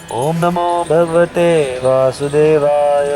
ओम नमो भगवते वासुदेवाय।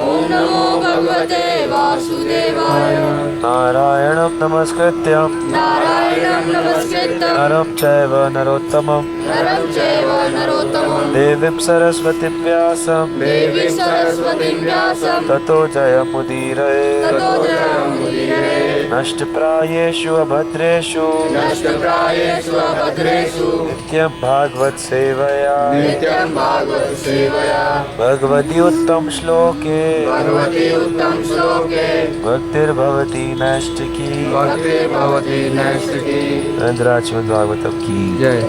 ओम नमो भगवते वासुदेवाय। नारायणं नमस्कृत्यं नारायणं नमस्कृतं नरं चैव नरोत्तमं नरं चैव नरोत्तमं देवीं सरस्वतीं व्यासं देवी सरस्वतीं व्यासं ततो जयमुदीरये। ततो जयमुदीरये। नष्टप्रायेषु अभद्रेषु नष्टप्रायेषु अभद्रेषु नित्यं भागवत सेवया नित्यं भागवत सेवया भगवति उत्तम श्लोके भगवति उत्तम श्लोके भक्तिर्भवति नैष्टिकी। भक्तिर्भवति नैष्टिकी। रंद्राज श्रीमद् भागवतम की जय।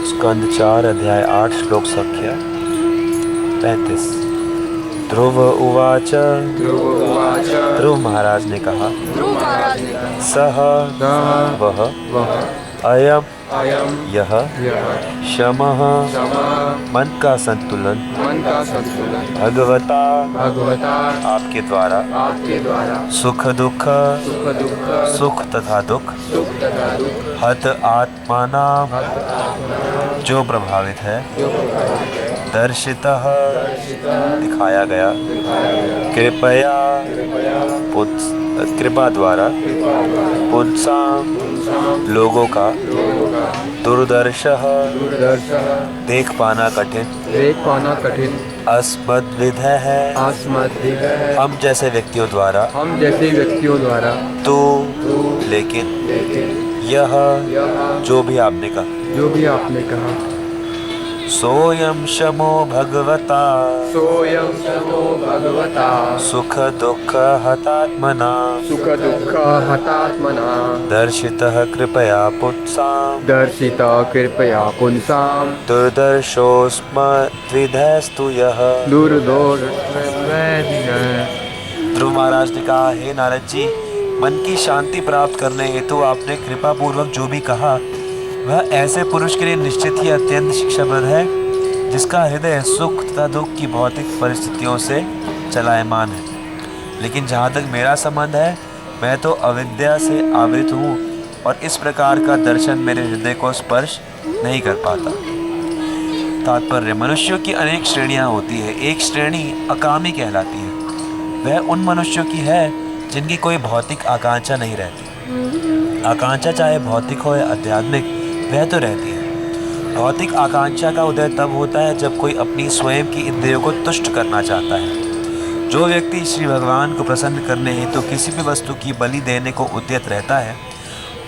स्कंद 4 अध्याय 8 श्लोक संख्या 35। ध्रुव उवाच। ध्रुव उवाच। ध्रुव महाराज ने कहा, ध्रुव महाराज ने कहा, सह वह वह अयम अयम यह यह शमः समः मन का संतुलन मन का संतुलन भगवता भगवता आपके द्वारा आपके द्वारा सुख दुख सुख दुख सुख तथा दुख सुख तथा दुख हत आत्माना जो प्रभावित है दर्शितः दिखाया गया कृपया कृपा द्वारा पुंसाम लोगों का दुर्दर्शः देख पाना कठिन देख पाना कठिन अस्मद्विधः है आस्मदिक है हम जैसे व्यक्तियों द्वारा हम जैसे व्यक्तियों द्वारा तो लेकिन यह जो भी आपने कहा जो भी आपने कहा सोयम शमो भगवता सोयम शमो भगवता सुख दुख हतात्मना सुख दुख हतात्मना दर्शितः कृपया पुंसाम दर्शिता कृपया पुंसाम दुर्दर्शोस्म द्विधस्तु यः। दुर्दोष। ध्रुव महाराज ने कहा, हे नारद जी, मन की शांति प्राप्त करने हेतु आपने कृपा पूर्वक जो भी कहा वह ऐसे पुरुष के लिए निश्चित ही अत्यंत शिक्षाप्रद है जिसका हृदय सुख तथा दुख की भौतिक परिस्थितियों से चलायमान है। लेकिन जहाँ तक मेरा संबंध है, मैं तो अविद्या से आवृत हूँ और इस प्रकार का दर्शन मेरे हृदय को स्पर्श नहीं कर पाता। तात्पर्य, मनुष्यों की अनेक श्रेणियाँ होती है। एक श्रेणी अकामी कहलाती है। वह उन मनुष्यों की है जिनकी कोई भौतिक आकांक्षा नहीं रहती। आकांक्षा चाहे भौतिक हो या आध्यात्मिक, वह तो रहती है। भौतिक आकांक्षा का उदय तब होता है जब कोई अपनी स्वयं की इंद्रियों को तुष्ट करना चाहता है। जो व्यक्ति श्री भगवान को प्रसन्न करने हेतु किसी भी वस्तु की बलि देने को उद्यत रहता है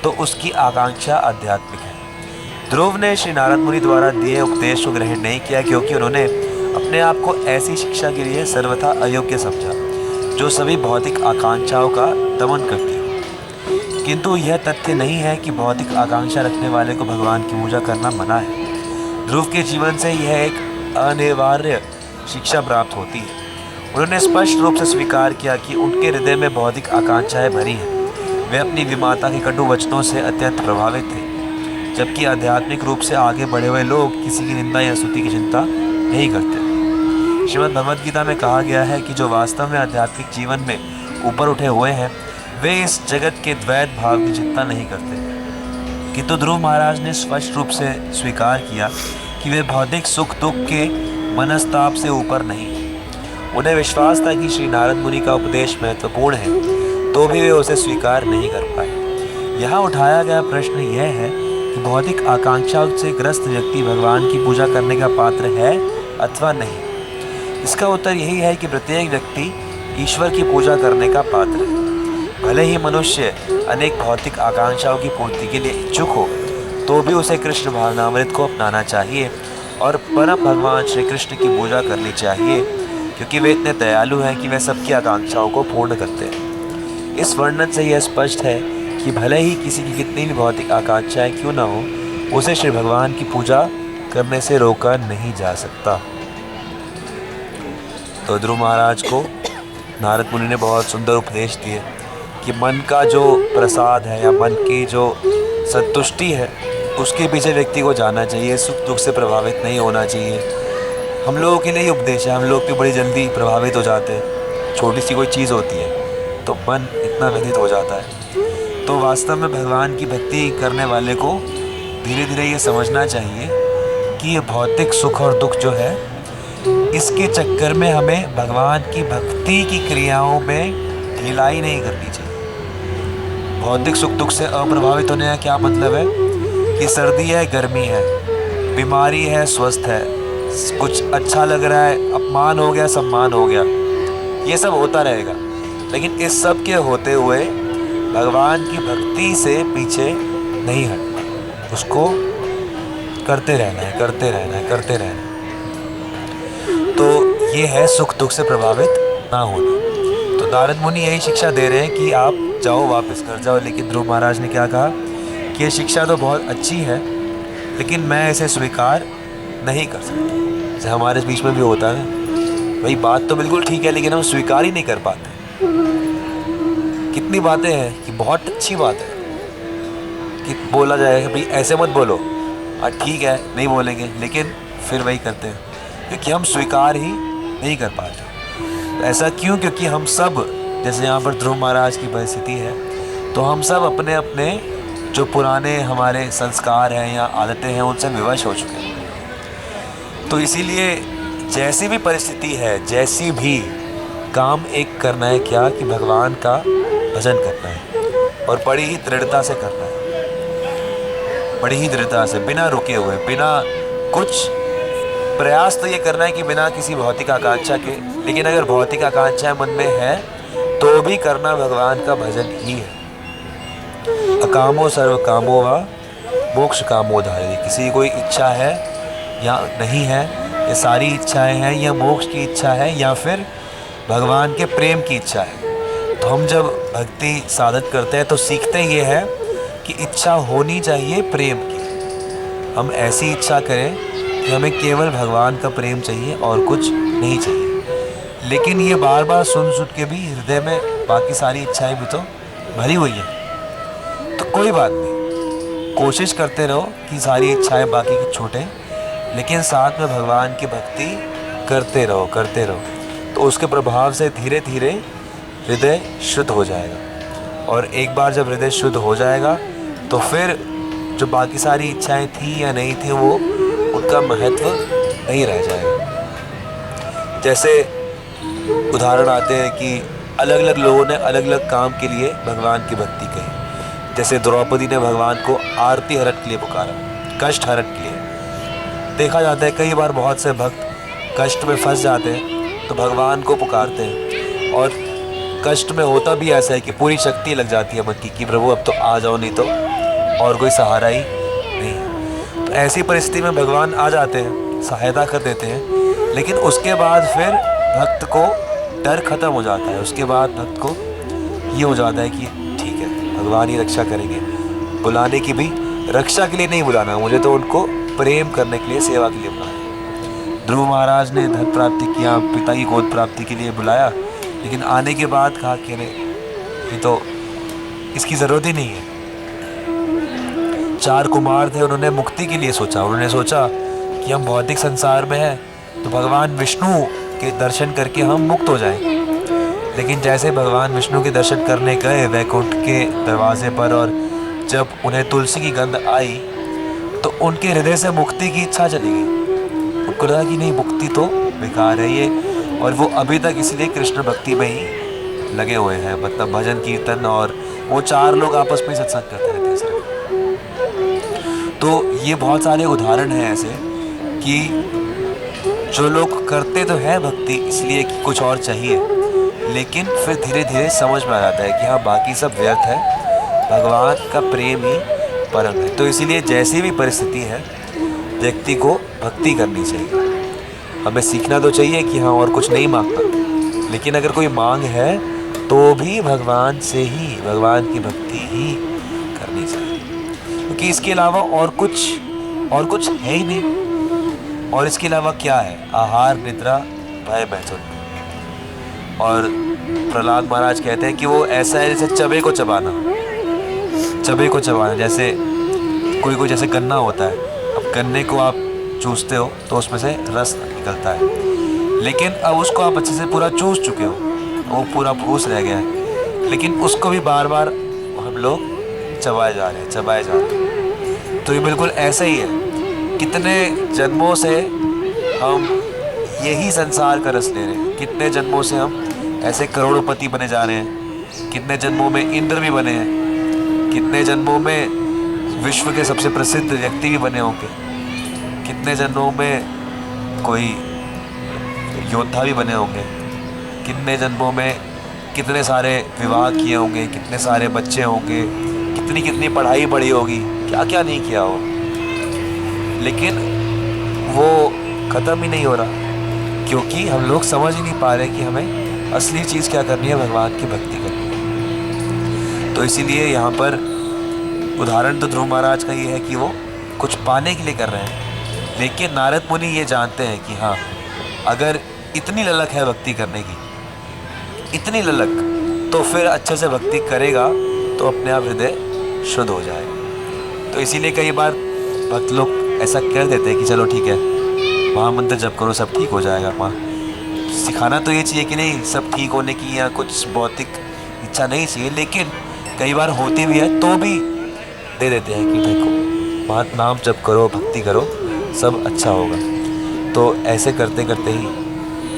तो उसकी आकांक्षा आध्यात्मिक है। ध्रुव ने श्री नारद मुनि द्वारा दिए उपदेश को ग्रहण नहीं किया क्योंकि उन्होंने अपने आप को ऐसी शिक्षा के लिए सर्वथा अयोग्य समझा जो सभी भौतिक आकांक्षाओं का दमन करती हो। किंतु यह तथ्य नहीं है कि भौतिक आकांक्षा रखने वाले को भगवान की पूजा करना मना है। ध्रुव के जीवन से यह एक अनिवार्य शिक्षा प्राप्त होती है। उन्होंने स्पष्ट रूप से स्वीकार किया कि उनके हृदय में भौतिक आकांक्षाएं भरी हैं। वे अपनी विमाता के कटु वचनों से अत्यंत प्रभावित थे, जबकि आध्यात्मिक रूप से आगे बढ़े हुए लोग किसी की निंदा या स्तुति की चिंता नहीं करते। श्रीमद् भगवद गीता में कहा गया है कि जो वास्तव में आध्यात्मिक जीवन में ऊपर उठे हुए हैं वे इस जगत के द्वैत भाव की चिंता नहीं करते। किंतु ध्रुव महाराज ने स्पष्ट रूप से स्वीकार किया कि वे भौतिक सुख दुख के मनस्ताप से ऊपर नहीं हैं। उन्हें विश्वास था कि श्री नारद मुनि का उपदेश महत्वपूर्ण है, तो भी वे उसे स्वीकार नहीं कर पाए। यहाँ उठाया गया प्रश्न यह है कि भौतिक आकांक्षाओं से ग्रस्त व्यक्ति भगवान की पूजा करने का पात्र है अथवा नहीं। इसका उत्तर यही है कि प्रत्येक व्यक्ति ईश्वर की पूजा करने का पात्र है। भले ही मनुष्य अनेक भौतिक आकांक्षाओं की पूर्ति के लिए इच्छुक हो, तो भी उसे कृष्ण भावनामृत को अपनाना चाहिए और परम भगवान श्री कृष्ण की पूजा करनी चाहिए, क्योंकि वे इतने दयालु हैं कि वे सबकी आकांक्षाओं को पूर्ण करते हैं। इस वर्णन से यह स्पष्ट है कि भले ही किसी की कितनी भी भौतिक आकांक्षाएं क्यों न हो, उसे श्री भगवान की पूजा करने से रोका नहीं जा सकता। तो ध्रुव महाराज को नारद मुनि ने बहुत सुंदर उपदेश दिए कि मन का जो प्रसाद है या मन की जो संतुष्टि है उसके पीछे व्यक्ति को जाना चाहिए, सुख दुख से प्रभावित नहीं होना चाहिए। हम लोगों के लिए ही उपदेश है। हम लोग भी बड़ी जल्दी प्रभावित हो जाते हैं। छोटी सी कोई चीज़ होती है तो मन इतना व्यथित हो जाता है। तो वास्तव में भगवान की भक्ति करने वाले को धीरे धीरे ये समझना चाहिए कि ये भौतिक सुख और दुख जो है, इसके चक्कर में हमें भगवान की भक्ति की क्रियाओं में ढिलाई नहीं करनी चाहिए। भौतिक सुख दुख से अप्रभावित होने का क्या मतलब है कि सर्दी है, गर्मी है, बीमारी है, स्वस्थ है, कुछ अच्छा लग रहा है, अपमान हो गया, सम्मान हो गया, ये सब होता रहेगा। लेकिन इस सब के होते हुए भगवान की भक्ति से पीछे नहीं हटना, उसको करते रहना है, करते रहना है, करते रहना है। तो ये है सुख दुख से प्रभावित ना होना। तो नारद मुनि यही शिक्षा दे रहे हैं कि आप जाओ, वापस घर जाओ। लेकिन ध्रुव महाराज ने क्या कहा कि ये शिक्षा तो बहुत अच्छी है, लेकिन मैं इसे स्वीकार नहीं कर सकता। जैसे हमारे बीच में भी होता है, भाई बात तो बिल्कुल ठीक है लेकिन हम स्वीकार ही नहीं कर पाते। कितनी बातें हैं कि बहुत अच्छी बात है कि बोला जाए भाई ऐसे मत बोलो, ठीक है नहीं बोलेंगे, लेकिन फिर वही करते हैं क्योंकि हम स्वीकार ही नहीं कर पाते। ऐसा क्यों? क्योंकि हम सब, जैसे यहाँ पर ध्रुव महाराज की परिस्थिति है, तो हम सब अपने अपने जो पुराने हमारे संस्कार हैं या आदतें हैं उनसे विवश हो चुके हैं। तो इसीलिए जैसी भी परिस्थिति है, जैसी भी काम एक करना है क्या कि भगवान का भजन करना है और बड़ी ही दृढ़ता से करना है, बड़ी ही दृढ़ता से, बिना रुके हुए, बिना कुछ प्रयास तो ये करना है कि बिना किसी भौतिक आकांक्षा के। लेकिन अगर भौतिक आकांक्षा मन में है तो भी करना भगवान का भजन ही है। अकामो सर्व कामो वा मोक्ष कामो धारे। किसी की कोई इच्छा है या नहीं है, ये सारी इच्छाएं हैं, या मोक्ष की इच्छा है या फिर भगवान के प्रेम की इच्छा है। तो हम जब भक्ति साधन करते हैं तो सीखते ये है कि इच्छा होनी चाहिए प्रेम की। हम ऐसी इच्छा करें कि हमें केवल भगवान का प्रेम चाहिए और कुछ नहीं चाहिए। लेकिन ये बार बार सुन के भी हृदय में बाकी सारी इच्छाएं भी तो भरी हुई हैं। तो कोई बात नहीं, कोशिश करते रहो कि सारी इच्छाएं बाकी की छूटें, लेकिन साथ में भगवान की भक्ति करते रहो, करते रहो। तो उसके प्रभाव से धीरे धीरे हृदय शुद्ध हो जाएगा। और एक बार जब हृदय शुद्ध हो जाएगा तो फिर जो बाकी सारी इच्छाएं थी या नहीं थी वो उनका महत्व नहीं रह जाएगा। जैसे उदाहरण आते हैं कि अलग अलग लोगों ने अलग अलग काम के लिए भगवान की भक्ति कही। जैसे द्रौपदी ने भगवान को आरती हरण के लिए पुकारा, कष्ट हरण के लिए। देखा जाता है कई बार बहुत से भक्त कष्ट में फंस जाते हैं तो भगवान को पुकारते हैं, और कष्ट में होता भी ऐसा है कि पूरी शक्ति लग जाती है मन की कि प्रभु अब तो आ जाओ, नहीं तो और कोई सहारा ही नहीं। तो ऐसी परिस्थिति में भगवान आ जाते हैं, सहायता कर देते हैं, लेकिन उसके बाद फिर भक्त को डर खत्म हो जाता है। उसके बाद भक्त को ये हो जाता है कि ठीक है भगवान ही रक्षा करेंगे, बुलाने की भी रक्षा के लिए नहीं बुलाना, मुझे तो उनको प्रेम करने के लिए, सेवा के लिए बुलाया। ध्रुव महाराज ने धन प्राप्ति किया, पिता की गोद प्राप्ति के लिए बुलाया, लेकिन आने के बाद कहा कि अरे ये तो इसकी ज़रूरत ही नहीं है। 4 कुमार थे, उन्होंने मुक्ति के लिए सोचा। उन्होंने सोचा कि हम भौतिक संसार में हैं तो भगवान विष्णु के दर्शन करके हम मुक्त हो जाएंगे। लेकिन जैसे भगवान विष्णु के दर्शन करने गए वैकुंठ के दरवाजे पर, और जब उन्हें तुलसी की गंध आई तो उनके हृदय से मुक्ति की इच्छा चली गई। उनको लगा कि नहीं, मुक्ति तो बेकार है ये, और वो अभी तक इसलिए कृष्ण भक्ति में ही लगे हुए हैं, मतलब भजन कीर्तन, और वो 4 लोग आपस में सत्संग करते रहते हैं सिर्फ। तो ये बहुत सारे उदाहरण हैं ऐसे कि जो लोग करते तो हैं भक्ति इसलिए कि कुछ और चाहिए, लेकिन फिर धीरे धीरे समझ में आ जाता है कि हाँ बाकी सब व्यर्थ है, भगवान का प्रेम ही परम है। तो इसीलिए जैसी भी परिस्थिति है व्यक्ति को भक्ति करनी चाहिए। हमें सीखना तो चाहिए कि हाँ और कुछ नहीं मांगता, लेकिन अगर कोई मांग है तो भी भगवान से ही, भगवान की भक्ति ही करनी चाहिए, क्योंकि इसके अलावा और कुछ है ही नहीं। और इसके अलावा क्या है? आहार, निद्रा, भय, मैथुन। और प्रहलाद महाराज कहते हैं कि वो ऐसा है जैसे चबे को चबाना। जैसे कोई जैसे गन्ना होता है, अब गन्ने को आप चूसते हो तो उसमें से रस निकलता है, लेकिन अब उसको आप अच्छे से पूरा चूस चुके हो, वो पूरा फूस रह गया है, लेकिन उसको भी बार बार हम लोग चबाए जा रहे हैं। तो ये बिल्कुल ऐसा ही है कितने जन्मों से हम यही संसार का रस ले रहे हैं, कितने जन्मों से हम ऐसे करोड़पति बने जा रहे हैं, कितने जन्मों में इंद्र भी बने हैं, कितने जन्मों में विश्व के सबसे प्रसिद्ध व्यक्ति भी बने होंगे, कितने जन्मों में कोई योद्धा भी बने होंगे, कितने जन्मों में कितने सारे विवाह किए होंगे, कितने सारे बच्चे होंगे, कितनी कितनी पढ़ाई पढ़ी होगी, क्या क्या नहीं किया हो, लेकिन वो ख़त्म ही नहीं हो रहा, क्योंकि हम लोग समझ ही नहीं पा रहे कि हमें असली चीज़ क्या करनी है, भगवान की भक्ति करनी है। तो इसीलिए यहाँ पर उदाहरण तो ध्रुव महाराज का ये है कि वो कुछ पाने के लिए कर रहे हैं, लेकिन नारद मुनि ये जानते हैं कि हाँ, अगर इतनी ललक है भक्ति करने की, इतनी ललक, तो फिर अच्छे से भक्ति करेगा तो अपने आप हृदय शुद्ध हो जाएगा। तो इसीलिए कई बार भक्त लोग ऐसा कह देते हैं कि चलो ठीक है, महामंत्र जप करो, सब ठीक हो जाएगा। वहाँ सिखाना तो ये चाहिए कि नहीं सब ठीक होने की या कुछ भौतिक इच्छा नहीं चाहिए, लेकिन कई बार होती भी है तो भी दे देते हैं कि देखो वहाँ नाम जप करो, भक्ति करो, सब अच्छा होगा। तो ऐसे करते करते ही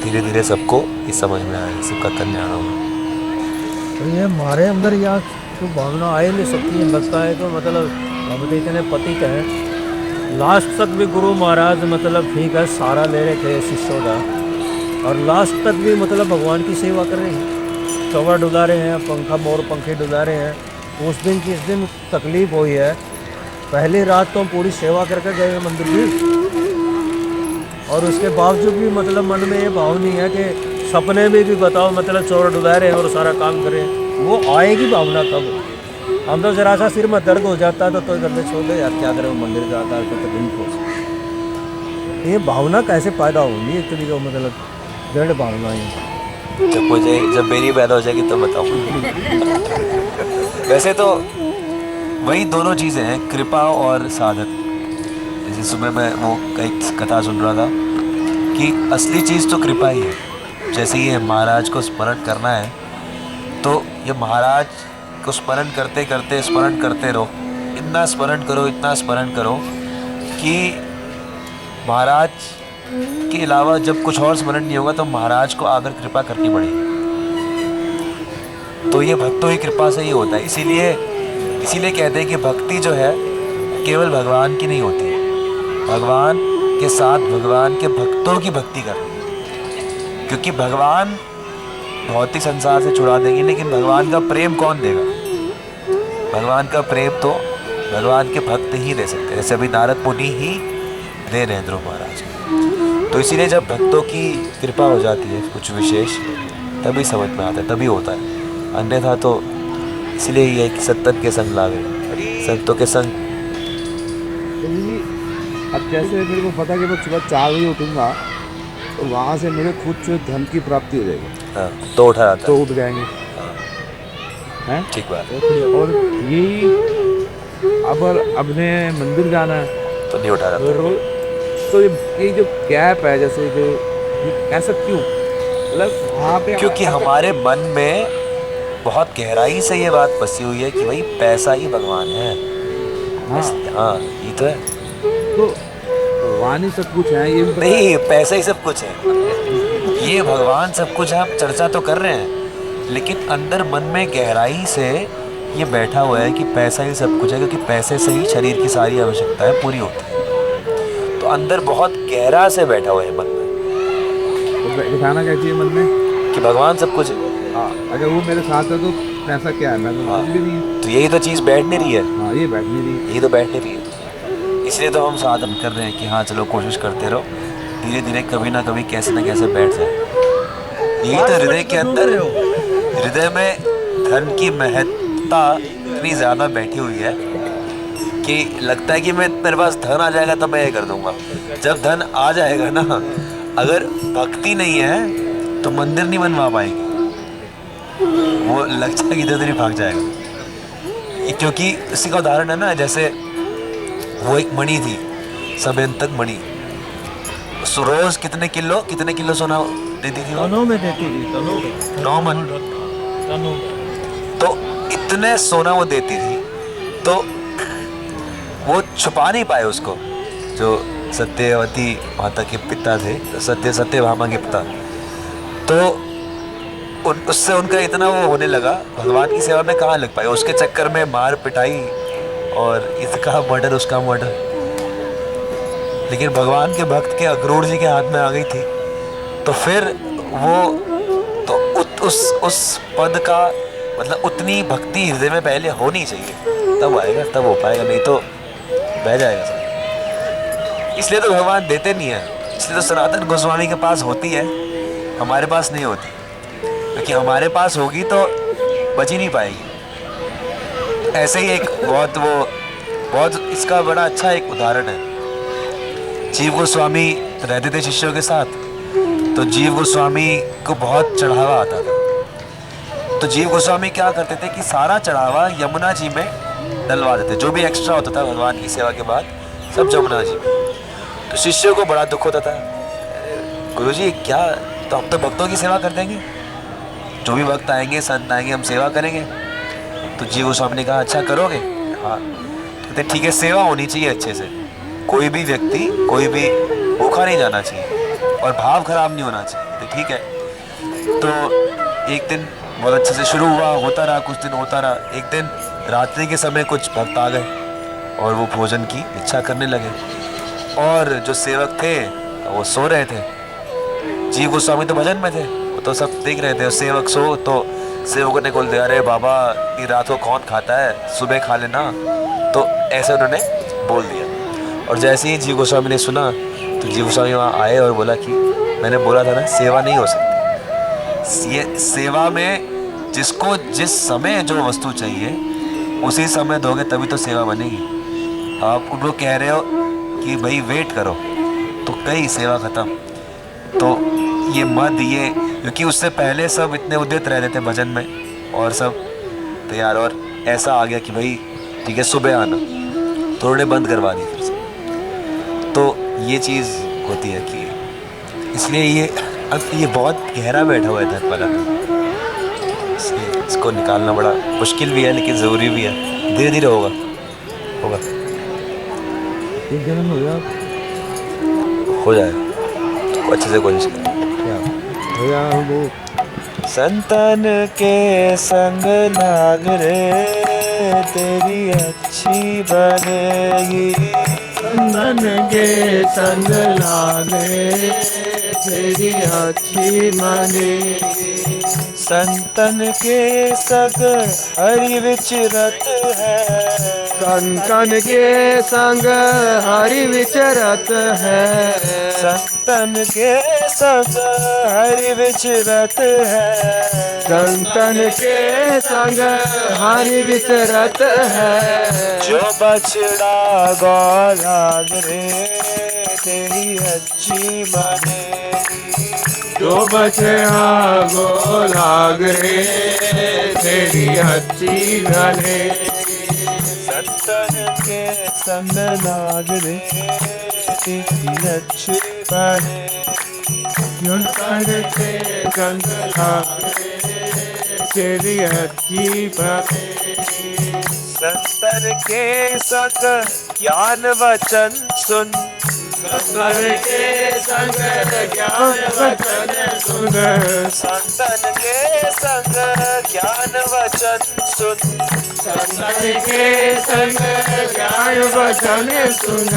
धीरे धीरे सबको ये समझ में आए, सबका कल्याण होगा। तो ये हमारे अंदर या तो भावना आए नहीं सकती है, लगता है तो मतलब अब तो इतने पतित हैं। लास्ट तक भी गुरु महाराज मतलब ठीक है सारा ले रहे थे शिष्यों का, और लास्ट तक भी मतलब भगवान की सेवा कर रहे हैं, कवर डुला रहे हैं, पंखा मोर पंखे डुला रहे हैं। उस दिन जिस दिन तकलीफ हुई है, पहली रात तो हम पूरी सेवा करके गए मंदिर की, और उसके बावजूद भी मतलब मन में ये भाव नहीं है कि सपने में भी बताओ मतलब चोर डुला रहे हैं और सारा काम करें, वो आएगी भावना कब? हम तो जरा सा सिर में दर्द हो जाता तो घर में छोड़ दे यार, क्या करें, मंदिर जाता है तो तकलीफ हो। ये भावना कैसे पैदा होगी इतनी जो मतलब दृढ़ भावना है? जब मेरी पैदा हो जाएगी तो बताओ। वैसे तो वही दोनों चीज़ें हैं, कृपा और साधन। जैसे सुबह मैं वो एक कथा सुन रहा था कि असली चीज़ तो कृपा ही है। जैसे ये महाराज को स्मरण करना है, तो ये महाराज को स्मरण करते करते स्मरण करते रहो, इतना स्मरण करो, इतना स्मरण करो कि महाराज के अलावा जब कुछ और स्मरण नहीं होगा तो महाराज को आकर कृपा करनी पड़ेगी। तो ये भक्तों की कृपा से ही होता है। इसीलिए कहते हैं कि भक्ति जो है केवल भगवान की नहीं होती, भगवान के साथ भगवान के भक्तों की भक्ति करनी है। क्योंकि भगवान भौतिक संसार से छुड़ा देंगे, लेकिन भगवान का प्रेम कौन देगा? भगवान का प्रेम तो भगवान के भक्त ही दे सकते हैं, जैसे अभी नारद मुनि ही दे रहे हैं ध्रुव महाराज। तो इसीलिए जब भक्तों की कृपा हो जाती है कुछ विशेष, तभी समझ में आता है, तभी होता है। अन्यथा तो इसलिए ही है कि सत्तन के संग लावे, संतों के संग। अब जैसे मेरे को पता कि मैं सुबह 4 बजे उठूँगा तो वहाँ से मेरे खुद से धन की प्राप्ति हो जाएगी। हाँ, तो उठा जाता तो है। उठ जाएंगे, हैं? ठीक बात है। और यही अगर अपने मंदिर जाना है तो नहीं उठा जाता। तो ये जो गैप है, जैसे जो ऐसा क्यों, मतलब वहाँ पे क्योंकि हमारे मन में बहुत गहराई से ये बात बसी हुई है कि भाई पैसा ही भगवान है। हाँ, ये तो है। तो भगवान ही सब कुछ है, ये भी पता है। नहीं, पैसा ही सब कुछ है, ये भगवान सब कुछ है। हम चर्चा तो कर रहे हैं, लेकिन अंदर मन में गहराई से ये बैठा हुआ है कि पैसा ही सब कुछ है, क्योंकि पैसे से ही शरीर की सारी आवश्यकताएं पूरी होती है। तो अंदर बहुत गहरा से बैठा हुआ है मन में, तो दिखाना क्या चाहिए मन में कि भगवान सब कुछ है। हाँ, अगर वो मेरे साथ है तो पैसा क्या है, मैं तो हाँ। कुछ भी नहीं है। तो यही तो चीज़ बैठ नहीं रही है, हाँ, ये बैठ नहीं रही। यही तो बैठ नहीं रही है। इसलिए तो हम साधन कर रहे हैं कि हाँ चलो कोशिश करते रहो, धीरे धीरे कभी ना कभी कैसे ना कैसे बैठ जाए। यही तो हृदय के अंदर, हृदय में धन की महत्ता इतनी ज़्यादा बैठी हुई है कि लगता है कि मैं मेरे पास धन आ जाएगा तो मैं ये कर दूंगा। जब धन आ जाएगा ना, अगर भक्ति नहीं है तो मंदिर नहीं बनवा पाएगी, वो लग जाएगी इधर उधर ही भाग जाएगा। क्योंकि इसी का उदाहरण है ना, जैसे वो एक मणि थी, समयंतक मणि, रोज कितने किलो सोना देती थी? तनों में देती थी, तनों में, 9 मन। तनों में। तो इतने सोना वो देती थी, तो वो छुपा नहीं पाए उसको, जो सत्यवती माता के पिता थे, सत्यभामा के पिता, तो उससे उनका इतना वो होने लगा, भगवान की सेवा में कहाँ लग पाए, उसके चक्कर में मार पिटाई और इसका मर्डर उसका मर्डर। लेकिन भगवान के भक्त के अक्रूर जी के हाथ में आ गई थी, तो फिर वो तो उस पद का मतलब उतनी भक्ति हृदय में पहले होनी चाहिए, तब आएगा, तब हो पाएगा, नहीं तो बह जाएगा सब। इसलिए तो भगवान देते नहीं है, इसलिए तो सनातन गोस्वामी के पास होती है, हमारे पास नहीं होती, क्योंकि हमारे पास होगी तो बच ही नहीं पाएगी। ऐसे ही एक बहुत इसका बड़ा अच्छा एक उदाहरण है। जीव गोस्वामी रहते थे शिष्यों के साथ, तो जीव गोस्वामी को बहुत चढ़ावा आता था। तो जीव गोस्वामी क्या करते थे कि सारा चढ़ावा यमुना जी में डलवा देते, जो भी एक्स्ट्रा होता था भगवान की सेवा के बाद सब यमुना जी में। तो शिष्यों को बड़ा दुख होता था, गुरुजी क्या, तो हम तो भक्तों की सेवा कर देंगे, जो भी भक्त आएंगे संत आएंगे हम सेवा करेंगे। तो जीव गोस्वामी ने कहा अच्छा करोगे, हाँ। कहते ठीक है, सेवा होनी चाहिए अच्छे से, कोई भी व्यक्ति कोई भी भूखा नहीं जाना चाहिए और भाव खराब नहीं होना चाहिए। तो ठीक है। तो एक दिन बहुत अच्छे से शुरू हुआ, होता रहा, कुछ दिन होता रहा। एक दिन रात्रि के समय कुछ भक्त आ गए और वो भोजन की इच्छा करने लगे, और जो सेवक थे वो सो रहे थे। जीव गोस्वामी तो भजन में थे, वो तो सब देख रहे थे। सेवक सो तो सेवकों ने बोल दिया, अरे बाबा ये रात को कौन खाता है, सुबह खा लेना। तो ऐसे उन्होंने बोल दिया। और जैसे ही जीव गोस्वामी ने सुना तो जीव गोस्वामी वहाँ आए और बोला कि मैंने बोला था ना, सेवा नहीं हो सकती। ये सेवा में जिसको जिस समय जो वस्तु चाहिए उसी समय दोगे तभी तो सेवा बनेगी। आप उनको कह रहे हो कि भाई वेट करो तो कई सेवा ख़त्म। तो ये मद ये, क्योंकि उससे पहले सब इतने उद्यत रह रहे थे भजन में और सब तैयार, और ऐसा आ गया कि भाई ठीक है सुबह आना, तो उन्होंने बंद करवा दी फिर से। तो ये चीज़ होती है कि इसलिए ये बहुत गहरा बैठा हुआ है धर्मपरा, इसलिए इसको निकालना बड़ा मुश्किल भी है लेकिन ज़रूरी भी है। धीरे धीरे होगा। एक जन्म हो गया, हो जाएगा, तो अच्छे से कोशिश करें। भैया वो संतन के संग लाग रे तेरी अच्छी बनेगी, संतन के संग लागे तेरी अच्छी बनेगी। संतन के संग हरि विचरत है, संतन के संग हरि विचरत है, संतन के संग हरि विचरत है, संतन के संग हरि विचरत है। जो बछड़ा गौलाग रे तेरी अच्छी बनेगी, जो बछड़ा गो लाग रे तेरी अच्छी बनेगी। संतन के संग लाग रे तेरी अच्छी बनेगी, संतन के संग लाग रे तेरी अच्छी बनेगी। संतन के संग ज्ञान वचन सुन, संतन के संग ज्ञान वचन सुन, संतन के संग ज्ञान वचन सुन, संतन के संग ज्ञान वचन सुन।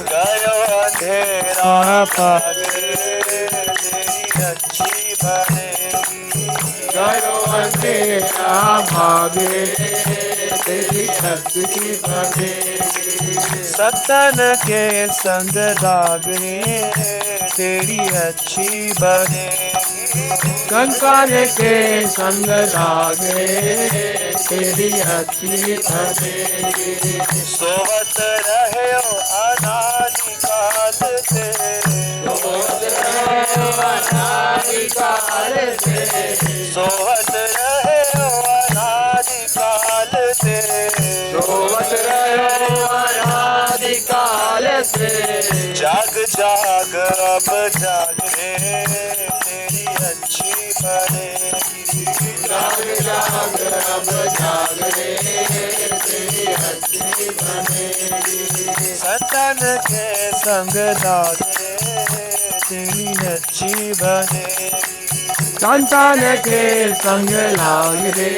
गयो अंधेरा भाग रे तेरी अच्छी बनेगी, गयो अंधेरा भागे तेरी अच्छी बनेगी। संतन के संग लाग रे तेरी अच्छी बनेगी, कंकाल के संग लागे तेरी अच्छी बनेगी। सोवत रहे अनादिकाल से, सोवत रहे अनादिकाल से, सोवत रहे अनादिकाल से, सोवत रहे अनादिकाल से। जाग जाग अब जाग रे तेरी अच्छी बनेगी, जाग जाग अब जाग रे तेरी अच्छी बनेगी। संतन संतान के संग लागे तेरी अच्छी बने संतान के संग लाग रे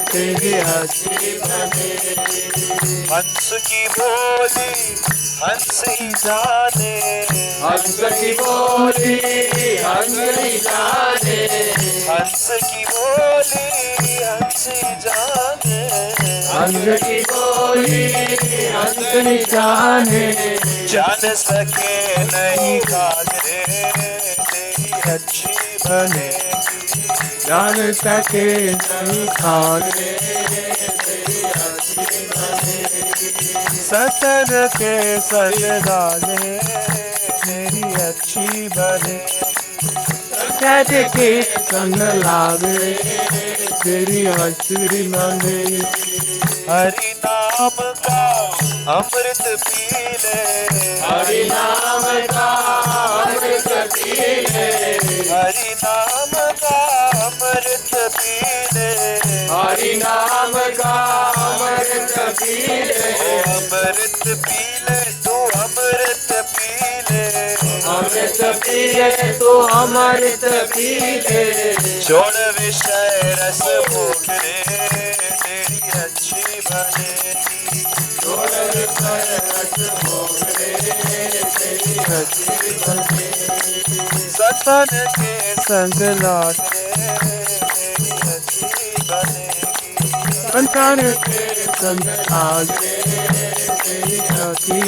तेरी अच्छी बने हंस की बोली हंस ही जाने हंस की बोली हंस ही जाने हंस की बोली हंस ही जाने हंस की बोली हंस ही जाने जान सके नहीं कागरे तेरी अच्छी बने जान सके नहीं खाने सतर के संग डाले तेरी अच्छी बने सच के संग लागे तेरी अच्छी बने हरि नाम का अमृत पी ले हरि नाम का अमृत पीले हरि नाम का अमृत पी ले हरि नाम का अमृत पीले अमृत पी ले तू अमृत पी ले अमृत पीले तो अमृत पीले छोड़ विषय रस भोग रे तेरी अच्छी बने सतन के संग लागे तेरी अच्छी बनेगी संतान के संग लागे तेरी अच्छी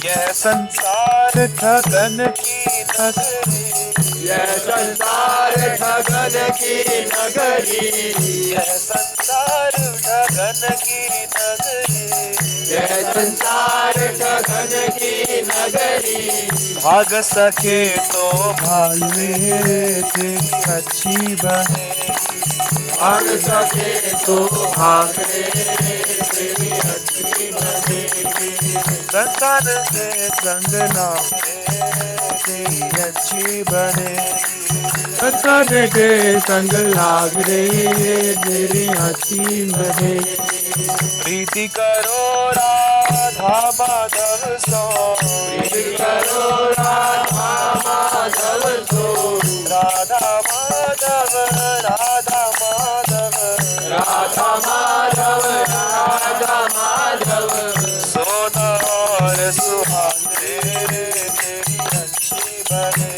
यह संसार ठगन की नगरी यह संसार ठगन की नगरी यह संसार ठगन की नगरी यह संसार ठगन की नगरी भाग सके तो भाग ले तेरी अच्छी बने भाग सके तो भाग रे तेरी अच्छी बने संतान के संग नामे तेरी अच्छी बने संतान के संग लाग रे तेरी अच्छी बने प्रीति करो राधा माधव सो प्रीति करो राधा माधव सो राधा माधव राधा माधव राधा माधव राधा माधव सोना और सुहाग रे तेरी अच्छी बने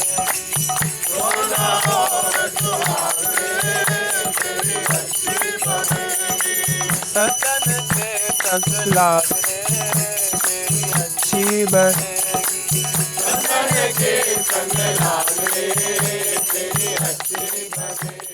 सतन के संग लागे तेरी अच्छी बने संतान के संग लाग रे तेरी अच्छी बने